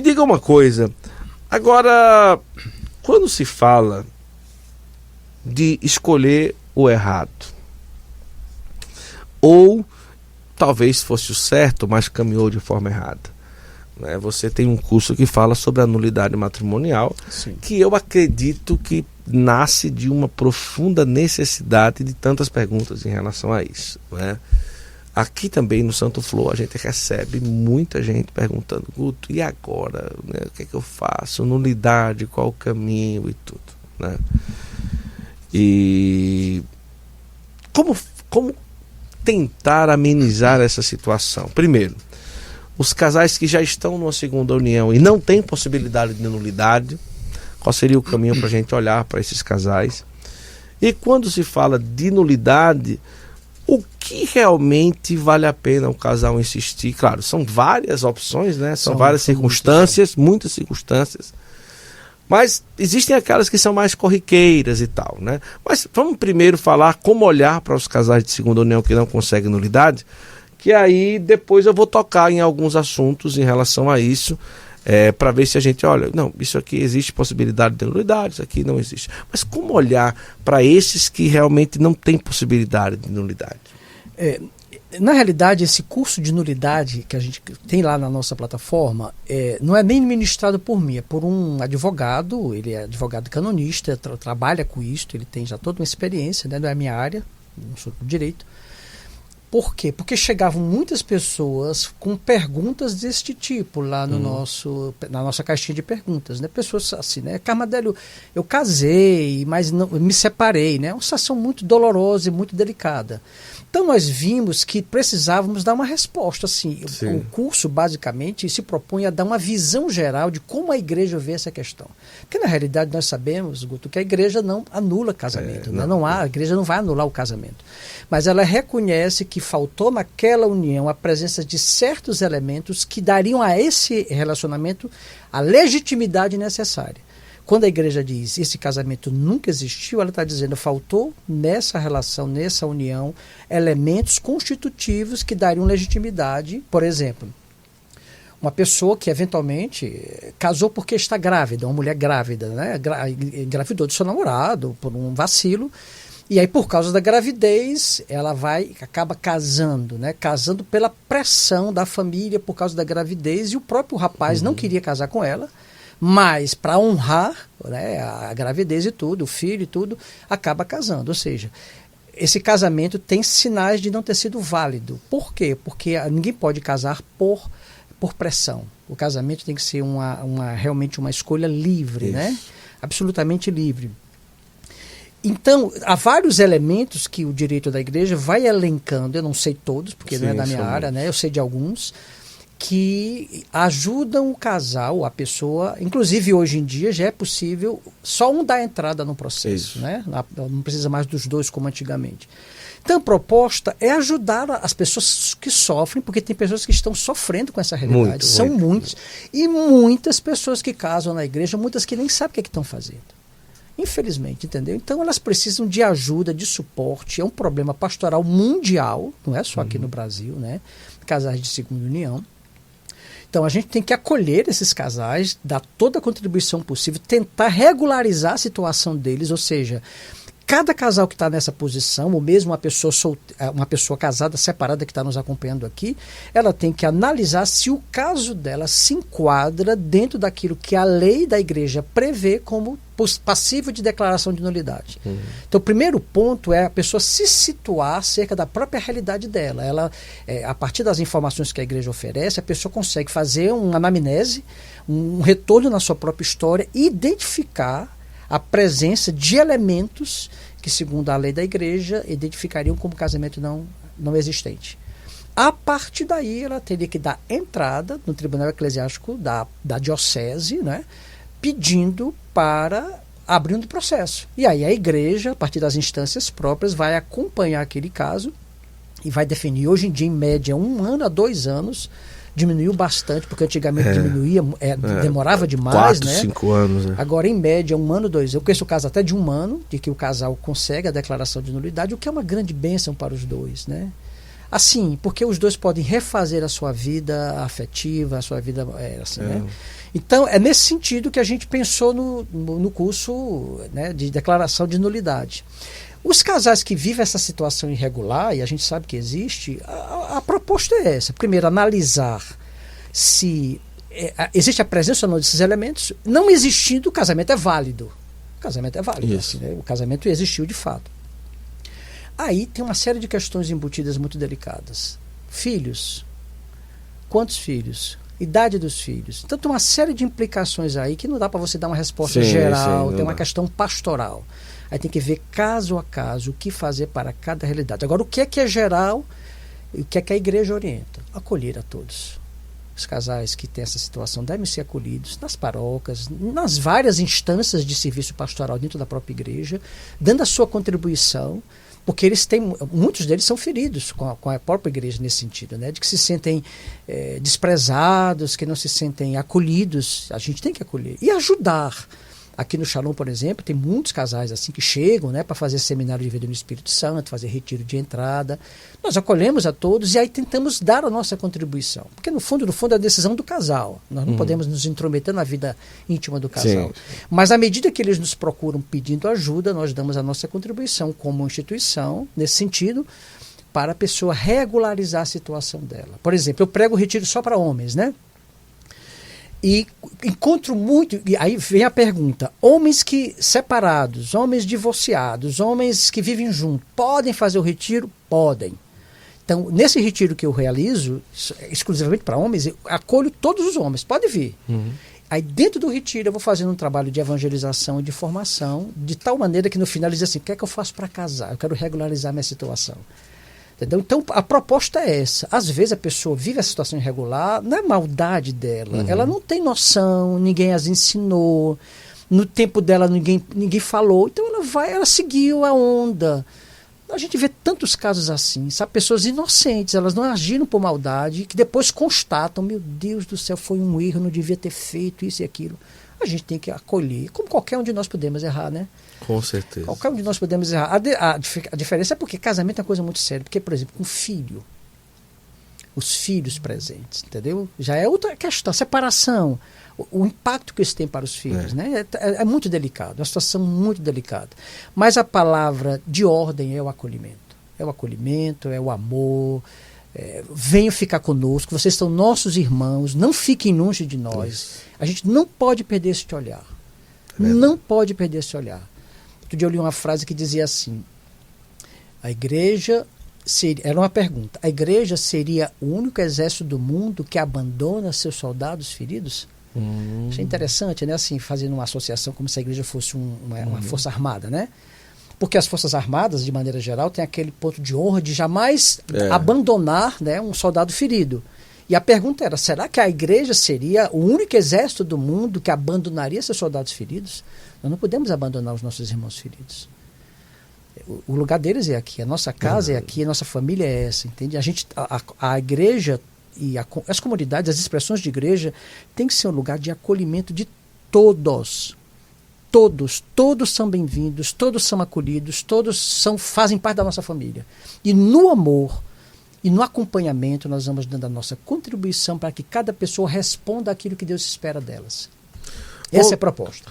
Diga uma coisa, agora, quando se fala de escolher o errado, ou talvez fosse o certo, mas caminhou de forma errada, né? Você tem um curso que fala sobre a nulidade matrimonial, Sim. que eu acredito que nasce de uma profunda necessidade de tantas perguntas em relação a isso, né? Aqui também no Santo Flor a gente recebe muita gente perguntando: Guto, e agora? Né? O que é que eu faço? Nulidade, qual o caminho e tudo, né? E como tentar amenizar essa situação? Primeiro, os casais que já estão numa segunda união e não têm possibilidade de nulidade, qual seria o caminho para a gente olhar para esses casais? E quando se fala de nulidade, o que realmente vale a pena o casal insistir? Claro, são várias opções, né? São várias circunstâncias, muitas circunstâncias. Mas existem aquelas que são mais corriqueiras e tal, né? Mas vamos primeiro falar como olhar para os casais de segunda união que não conseguem nulidade, que aí depois eu vou tocar em alguns assuntos em relação a isso, para ver se a gente olha, não, isso aqui existe possibilidade de nulidade, isso aqui não existe. Mas como olhar para esses que realmente não têm possibilidade de nulidade? Na realidade, esse curso de nulidade que a gente tem lá na nossa plataforma não é nem ministrado por mim, é por um advogado. Ele é advogado canonista, trabalha com isso, ele tem já toda uma experiência, né? Não é a minha área, não sou do direito. Por quê? Porque chegavam muitas pessoas com perguntas deste tipo lá no na nossa caixinha de perguntas, né? Pessoas assim, né? Carmadélio, eu casei, mas não, me separei, né? É uma situação muito dolorosa e muito delicada. Então nós vimos que precisávamos dar uma resposta, assim. Sim. O curso basicamente se propõe a dar uma visão geral de como a igreja vê essa questão. Porque na realidade nós sabemos, Guto, que a igreja não anula casamento, né? A igreja não vai anular o casamento. Mas ela reconhece que faltou naquela união a presença de certos elementos que dariam a esse relacionamento a legitimidade necessária. Quando a igreja diz esse casamento nunca existiu, ela está dizendo faltou nessa relação, nessa união, elementos constitutivos que dariam legitimidade. Por exemplo, uma pessoa que eventualmente casou porque está grávida, uma mulher grávida, né? Engravidou do seu namorado por um vacilo. E aí, por causa da gravidez, ela acaba casando, né? Casando pela pressão da família por causa da gravidez, e o próprio rapaz não queria casar com ela, mas para honrar, né, a gravidez e tudo, o filho e tudo, acaba casando. Ou seja, esse casamento tem sinais de não ter sido válido. Por quê? Porque ninguém pode casar por pressão. O casamento tem que ser realmente uma escolha livre, né? Absolutamente livre. Então, há vários elementos que o direito da igreja vai elencando, eu não sei todos, porque não é da minha área, né? Eu sei de alguns, que ajudam o casal, a pessoa, inclusive hoje em dia já é possível só um dar entrada no processo, né? Não precisa mais dos dois como antigamente. Então a proposta é ajudar as pessoas que sofrem, porque tem pessoas que estão sofrendo com essa realidade, são muitos, e muitas pessoas que casam na igreja, muitas que nem sabem o que estão fazendo. Infelizmente, entendeu? Então elas precisam de ajuda, de suporte. É um problema pastoral mundial, não é só aqui no Brasil, né? Casais de segunda união. Então a gente tem que acolher esses casais, dar toda a contribuição possível, tentar regularizar a situação deles, ou seja, cada casal que está nessa posição, ou mesmo uma pessoa casada, separada que está nos acompanhando aqui, ela tem que analisar se o caso dela se enquadra dentro daquilo que a lei da igreja prevê como passível de declaração de nulidade. Então o primeiro ponto é a pessoa se situar acerca da própria realidade dela. Ela, a partir das informações que a igreja oferece, a pessoa consegue fazer uma anamnese, um retorno na sua própria história e identificar a presença de elementos que, segundo a lei da igreja, identificariam como casamento não existente. A partir daí, ela teria que dar entrada no tribunal eclesiástico da diocese, né, pedindo para abrindo o processo. E aí a igreja, a partir das instâncias próprias, vai acompanhar aquele caso e vai definir. Hoje em dia, em média, 1 ano a 2 anos, diminuiu bastante, porque antigamente diminuía, demorava demais, 4, né? 5 anos. Né? Agora, em média, 1 ano, 2 anos. Eu conheço o caso até de 1 ano, de que o casal consegue a declaração de nulidade, o que é uma grande bênção para os dois, né? Assim, porque os dois podem refazer a sua vida afetiva, a sua vida assim, né? Então, é nesse sentido que a gente pensou no curso, né, de declaração de nulidade. Os casais que vivem essa situação irregular, e a gente sabe que existe, a proposta é essa. Primeiro, analisar se existe a presença ou não desses elementos. Não existindo, o casamento é válido. O casamento é válido. Assim, né? O casamento existiu de fato. Aí tem uma série de questões embutidas muito delicadas. Filhos. Quantos filhos? Idade dos filhos. Então tem uma série de implicações aí que não dá para você dar uma resposta geral, tem uma questão pastoral. Aí tem que ver caso a caso o que fazer para cada realidade. Agora, o que é geral e o que a igreja orienta? Acolher a todos. Os casais que têm essa situação devem ser acolhidos nas paróquias, nas várias instâncias de serviço pastoral dentro da própria igreja, dando a sua contribuição, porque muitos deles são feridos com a própria igreja nesse sentido, né? De que se sentem desprezados, que não se sentem acolhidos. A gente tem que acolher e ajudar. Aqui no Shalom, por exemplo, tem muitos casais assim que chegam, né, para fazer seminário de vida no Espírito Santo, fazer retiro de entrada. Nós acolhemos a todos e aí tentamos dar a nossa contribuição. Porque no fundo é a decisão do casal. Nós não podemos nos intrometer na vida íntima do casal. Sim. Mas à medida que eles nos procuram pedindo ajuda, nós damos a nossa contribuição como instituição, nesse sentido, para a pessoa regularizar a situação dela. Por exemplo, eu prego retiro só para homens, né? E encontro muito, e aí vem a pergunta, homens que separados, homens divorciados, homens que vivem juntos, podem fazer o retiro? Podem. Então, nesse retiro que eu realizo, exclusivamente para homens, eu acolho todos os homens, pode vir. Aí dentro do retiro eu vou fazendo um trabalho de evangelização e de formação, de tal maneira que no final eles dizem assim, o que é que eu faço para casar? Eu quero regularizar minha situação. Entendeu? Então, a proposta é essa. Às vezes a pessoa vive a situação irregular, não é maldade dela. Ela não tem noção, ninguém as ensinou. No tempo dela ninguém falou. Então ela seguiu a onda. A gente vê tantos casos assim, sabe? Pessoas inocentes, elas não agiram por maldade, que depois constatam, meu Deus do céu, foi um erro, não devia ter feito isso e aquilo. A gente tem que acolher, como qualquer um de nós podemos errar, né? Com certeza. Qualquer um de nós podemos errar. A diferença é porque casamento é uma coisa muito séria. Porque, por exemplo, um filho, os filhos presentes, entendeu? Já é outra questão. Separação, o impacto que isso tem para os filhos, né? É muito delicado, é uma situação muito delicada. Mas a palavra de ordem é o acolhimento. É o acolhimento, é o amor. Venham ficar conosco, vocês são nossos irmãos, não fiquem longe de nós. Isso. A gente não pode perder esse olhar. Não pode perder esse olhar. Outro dia eu li uma frase que dizia assim, a igreja era uma pergunta, a igreja seria o único exército do mundo que abandona seus soldados feridos? Achei interessante, né? Assim, fazendo uma associação como se a igreja fosse uma força armada, né? Porque as forças armadas, de maneira geral, têm aquele ponto de honra de jamais abandonar, né, um soldado ferido. E a pergunta era, será que a igreja seria o único exército do mundo que abandonaria seus soldados feridos? Nós não podemos abandonar os nossos irmãos feridos. O lugar deles é aqui, a nossa casa é aqui, a nossa família é essa, entende? A igreja e as comunidades, as expressões de igreja, tem que ser um lugar de acolhimento de todos. Todos são bem-vindos, todos são acolhidos, todos fazem parte da nossa família. E no amor e no acompanhamento nós vamos dando a nossa contribuição para que cada pessoa responda aquilo que Deus espera delas. Essa é a proposta.